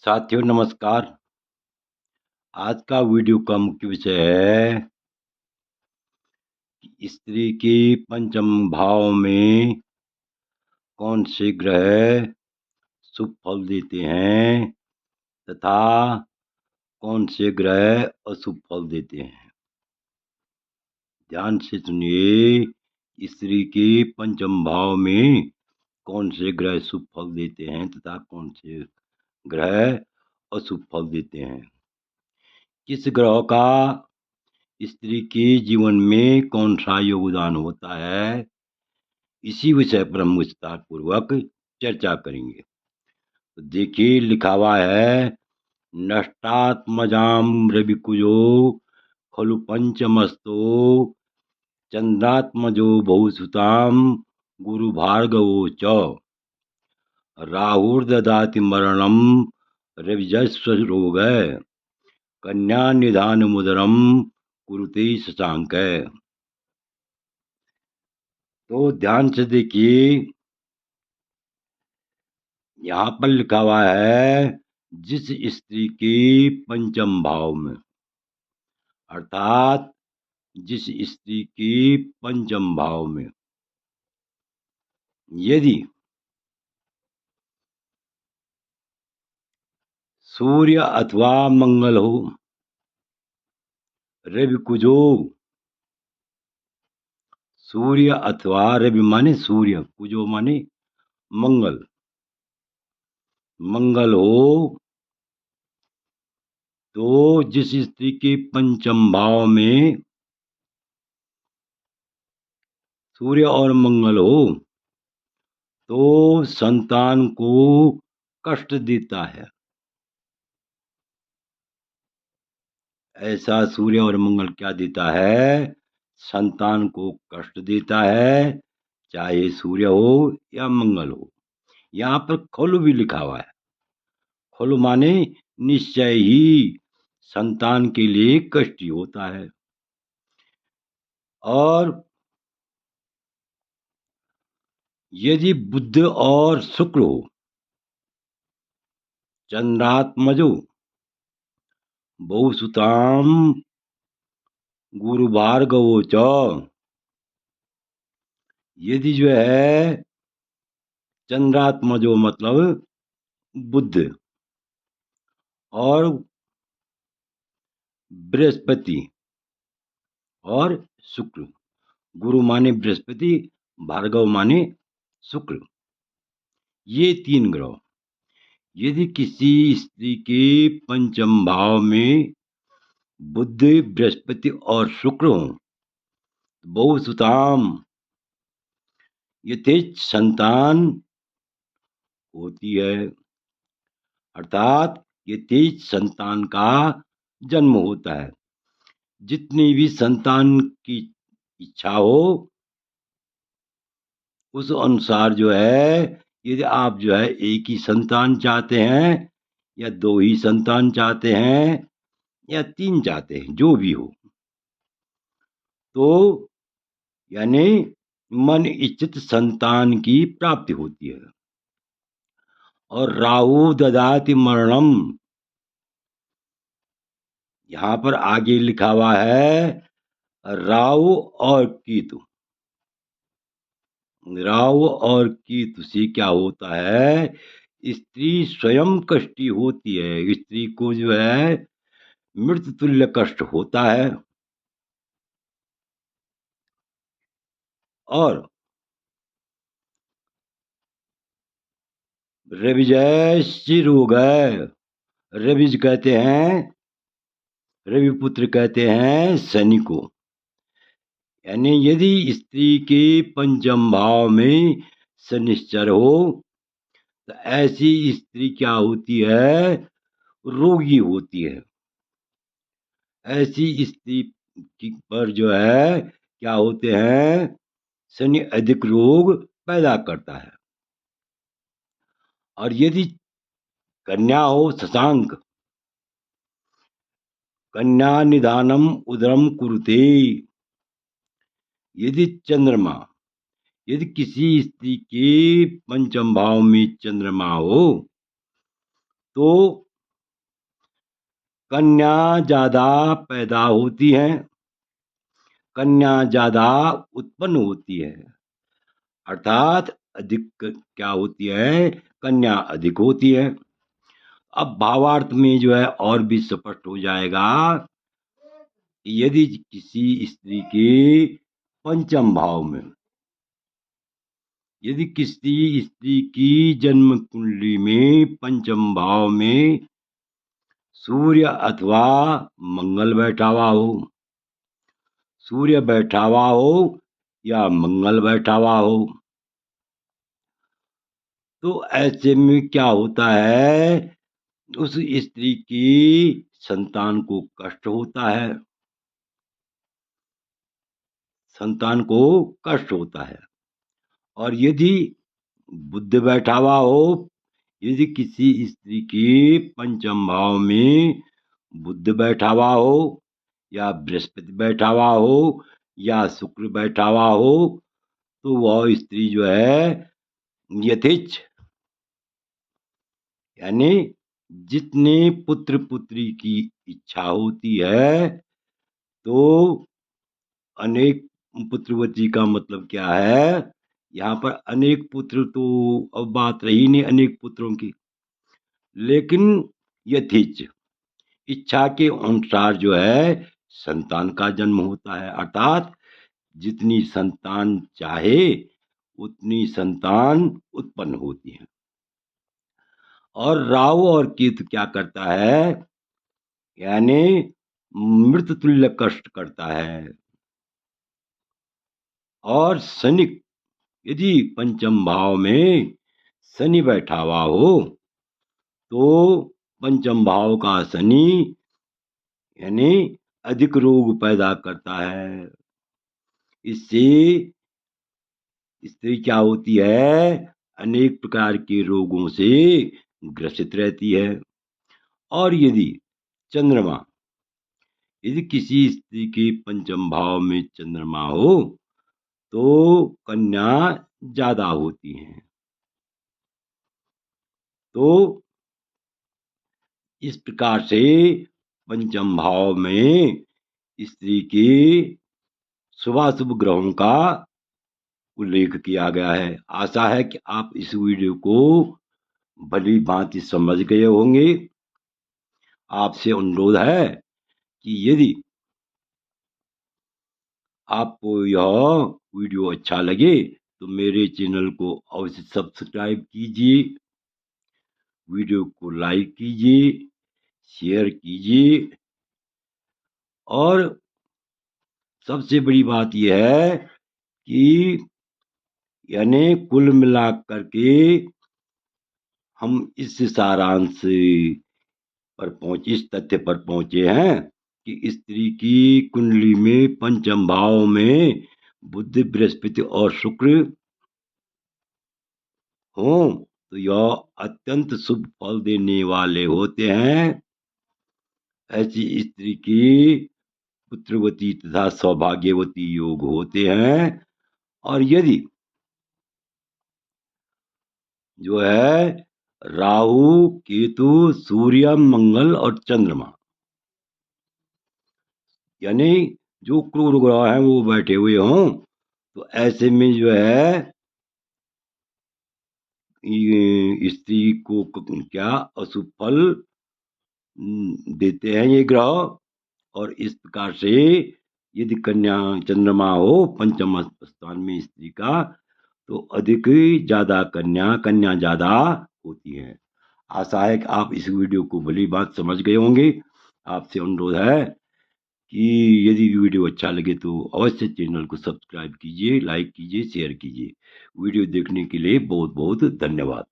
साथियों नमस्कार। आज का वीडियो का मुख्य विषय है कि स्त्री की पंचम भाव में कौन से ग्रह शुभ फल देते हैं तथा कौन से ग्रह अशुभ फल देते हैं। ध्यान से सुनिए। स्त्री के पंचम भाव में कौन से ग्रह शुभ फल देते हैं तथा कौन से ग्रह अशुभ फल देते हैं। किस ग्रह का स्त्री के जीवन में कौन सा योगदान होता है, इसी विषय पर हम विस्तार पूर्वक चर्चा करेंगे। तो देखिए, लिखा हुआ है नष्टात्मजाम रविकुजो खलु पंचमस्तो चंद्रात्मजो बहुसुताम गुरु भार्गवो च राहुर्ददाति मरणम रविजस्व रोग कन्या निधान मुदरम कुरुते शशांक। तो ध्यान से देखिए, यहाँ पर लिखा हुआ है जिस स्त्री के पंचम भाव में, अर्थात जिस स्त्री के पंचम भाव में यदि सूर्य अथवा मंगल हो, रवि कुजो, सूर्य अथवा रवि माने सूर्य, कुजो माने मंगल, मंगल हो तो जिस स्त्री के पंचम भाव में सूर्य और मंगल हो तो संतान को कष्ट देता है। ऐसा सूर्य और मंगल क्या देता है? संतान को कष्ट देता है, चाहे सूर्य हो या मंगल हो। यहाँ पर खलु भी लिखा हुआ है। खलु माने निश्चय ही संतान के लिए कष्ट होता है। और यदि बुध और शुक्र हो, चंद्रात्मजो बहुसुताम गुरु भार्गवो च, यदि जो है चंद्रात्मजो मतलब बुध और बृहस्पति और शुक्र, गुरु माने बृहस्पति, भार्गव माने शुक्र, ये तीन ग्रह यदि किसी स्त्री के पंचम भाव में बुध, बृहस्पति और शुक्र हो, बहुसुताम यथेच संतान होती है, अर्थात यथेच संतान का जन्म होता है। जितनी भी संतान की इच्छा हो उस अनुसार जो है, यदि आप जो है एक ही संतान चाहते हैं या दो ही संतान चाहते हैं या तीन चाहते हैं, जो भी हो, तो यानी मन इच्छित संतान की प्राप्ति होती है। और राहु ददाति मरणम, यहाँ पर आगे लिखा हुआ है राहु और केतु। राहु और केतु से क्या होता है? स्त्री स्वयं कष्टी होती है, स्त्री को जो है मृत्यु तुल्य कष्ट होता है। और रविजय रोग है, रविज कहते हैं, रविपुत्र कहते हैं शनि को। यानी यदि स्त्री के पंचम भाव में शनिश्चर हो तो ऐसी स्त्री क्या होती है? रोगी होती है। ऐसी स्त्री पर जो है क्या होते हैं? शनि अधिक रोग पैदा करता है। और यदि कन्या हो शशांक, कन्या निधानम उदरम कुरुते, यदि चंद्रमा, यदि किसी स्त्री के पंचम भाव में चंद्रमा हो तो कन्या ज्यादा पैदा होती है, कन्या ज्यादा उत्पन्न होती है, अर्थात अधिक क्या होती है, कन्या अधिक होती है। अब भावार्थ में जो है और भी स्पष्ट हो जाएगा। यदि किसी स्त्री के पंचम भाव में, यदि किसी स्त्री की जन्म कुंडली में पंचम भाव में सूर्य अथवा मंगल बैठा हुआ हो, सूर्य बैठा हुआ हो या मंगल बैठा हुआ हो, तो ऐसे में क्या होता है, उस स्त्री की संतान को कष्ट होता है, संतान को कष्ट होता है। और यदि बुध बैठा हुआ हो, यदि किसी स्त्री के पंचम भाव में बुध बैठा हुआ हो या बृहस्पति बैठा हुआ हो या शुक्र बैठा हुआ हो, तो वह स्त्री जो है यथेच्छ, यानी जितने पुत्र पुत्री की इच्छा होती है, तो अनेक पुत्रवती का मतलब क्या है, यहाँ पर अनेक पुत्र तो अब बात रही नहीं अनेक पुत्रों की, लेकिन यथेच्छ इच्छा के अनुसार जो है संतान का जन्म होता है, अर्थात जितनी संतान चाहे उतनी संतान उत्पन्न होती है। और राहु और केतु क्या करता है, यानी मृत तुल्य कष्ट करता है। और शनि, यदि पंचम भाव में शनि बैठा हुआ हो, तो पंचम भाव का शनि यानी अधिक रोग पैदा करता है। इससे स्त्री क्या होती है, अनेक प्रकार के रोगों से ग्रसित रहती है। और यदि चंद्रमा, यदि किसी स्त्री के पंचम भाव में चंद्रमा हो, तो कन्या ज्यादा होती है। तो इस प्रकार से पंचम भाव में स्त्री के शुभाशुभ ग्रहों का उल्लेख किया गया है। आशा है कि आप इस वीडियो को भली भांति समझ गए होंगे। आपसे अनुरोध है कि यदि आपको यह वीडियो अच्छा लगे तो मेरे चैनल को अवश्य सब्सक्राइब कीजिए, वीडियो को लाइक कीजिए, शेयर कीजिए। और सबसे बड़ी बात यह है कि यानी कुल मिलाकर के हम इस सारांश पर पहुंचे, इस तथ्य पर पहुंचे हैं कि स्त्री की कुंडली में पंचम भाव में बुध, बृहस्पति और शुक्र हो, तो यह अत्यंत शुभ फल देने वाले होते हैं। ऐसी स्त्री की पुत्रवती तथा सौभाग्यवती योग होते हैं। और यदि जो है राहु, केतु, सूर्य, मंगल और चंद्रमा, यानी जो क्रूर ग्रह हैं वो बैठे हुए हों, तो ऐसे में जो है स्त्री को क्या अशुभ फल देते हैं ये ग्रह। और इस प्रकार से यदि कन्या चंद्रमा हो पंचम स्थान में स्त्री का, तो अधिक ज्यादा कन्या ज्यादा होती है। आशा है कि आप इस वीडियो को भली बात समझ गए होंगे। आपसे अनुरोध है कि यदि वीडियो अच्छा लगे तो अवश्य चैनल को सब्सक्राइब कीजिए, लाइक कीजिए, शेयर कीजिए। वीडियो देखने के लिए बहुत बहुत धन्यवाद।